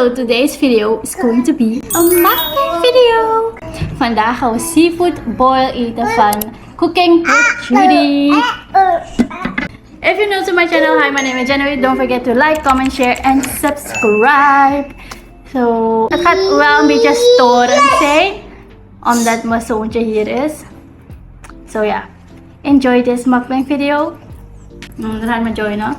So today's video is going to be a mukbang video. Vandaag gaan we seafood boil eten van Cooking with Judy. If you're new to my channel, hi, my name is Jene-wade. Don't forget to like, comment, share and subscribe. So, het gaat wel een beetje storend zijn, omdat mijn zoontje hier is. So yeah, enjoy this mukbang video. Dan gaan we joinen.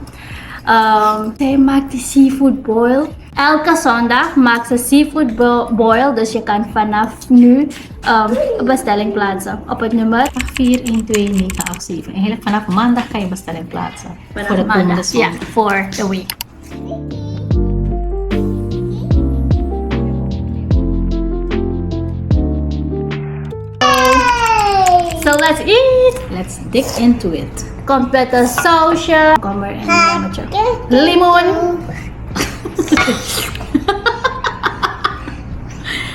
Zij maakt die seafood boil. Elke zondag maakt ze seafood boil. Dus je kan vanaf nu een bestelling plaatsen op het nummer 412987. Eigenlijk vanaf maandag kan je bestelling plaatsen. Vanaf voor de komende maandag, ja, voor de week. So let's eat! Let's dig into it. Komt met een sausje. Komber en een lemmetje. Limoen.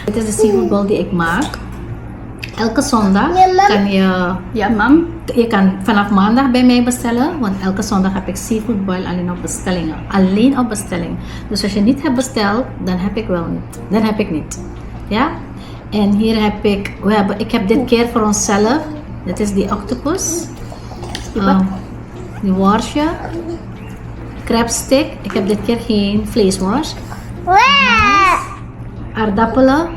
Dit is de seafood bowl die ik maak. Elke zondag kan je... Ja, mam. Je kan vanaf maandag bij mij bestellen. Want elke zondag heb ik seafood boil alleen op bestellingen. Alleen op bestelling. Dus als je niet hebt besteld, dan heb ik wel niet. Dan heb ik niet. Ja? En hier heb ik... Ik heb dit keer voor onszelf. Dit is die octopus. Die worstje. Crabstick. Ik heb dit keer geen vleesworst. Aardappelen.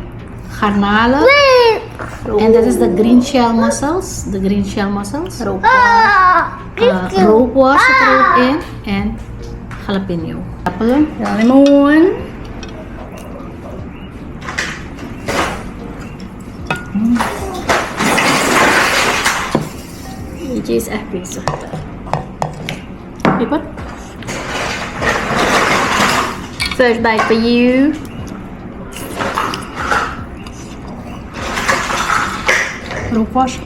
Garnalen. En dat is de green shell mussels. De green shell mussels. Rookworst zit er ook in. En jalapeno. Aardappelen. Limoen. Eentje is echt bezig. Lipat. First bite for you. Rookworst.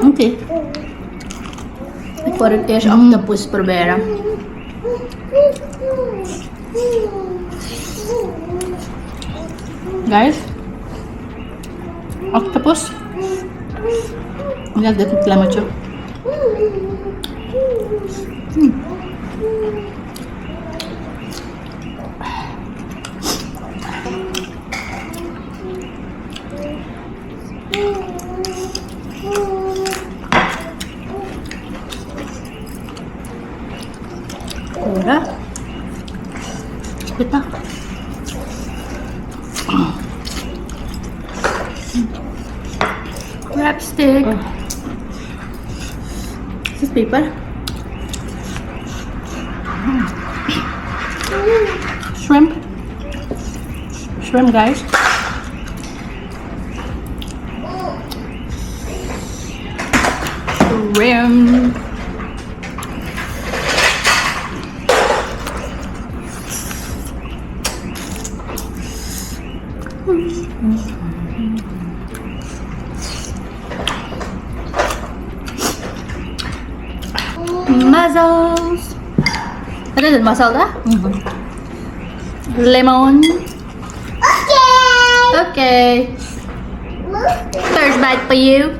Oké. Ik voor het eerst octopus proberen. Guys. Octopus. Lihat dit het lemmetje. Udah. Kita. Crab stick. This is paper. Shrimp. Shrimp, guys. Shrimp. Mussels. What is it? Masala? Lemon. Okay. First bite for you.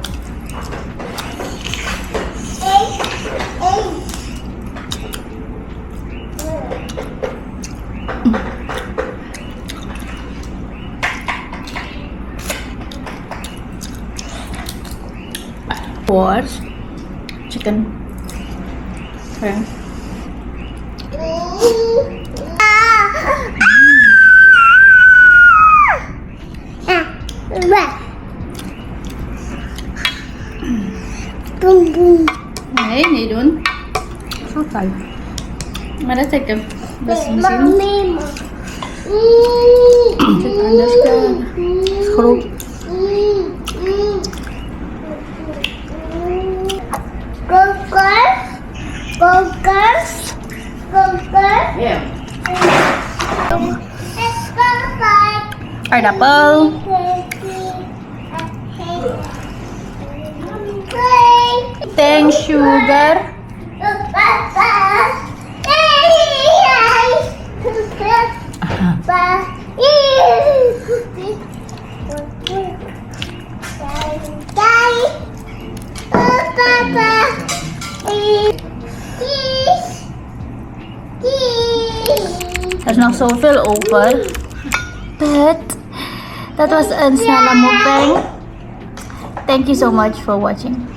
Pork. Chicken. Okay. Nee, niet doen. Oké. Maar dat ik hem. Dat is misschien. Zit anders kan. Groep. Yeah. Aardappel. Thanks, sugar. Er is nog zoveel over. But dat was een snelle mukbang. Thank you so much for watching.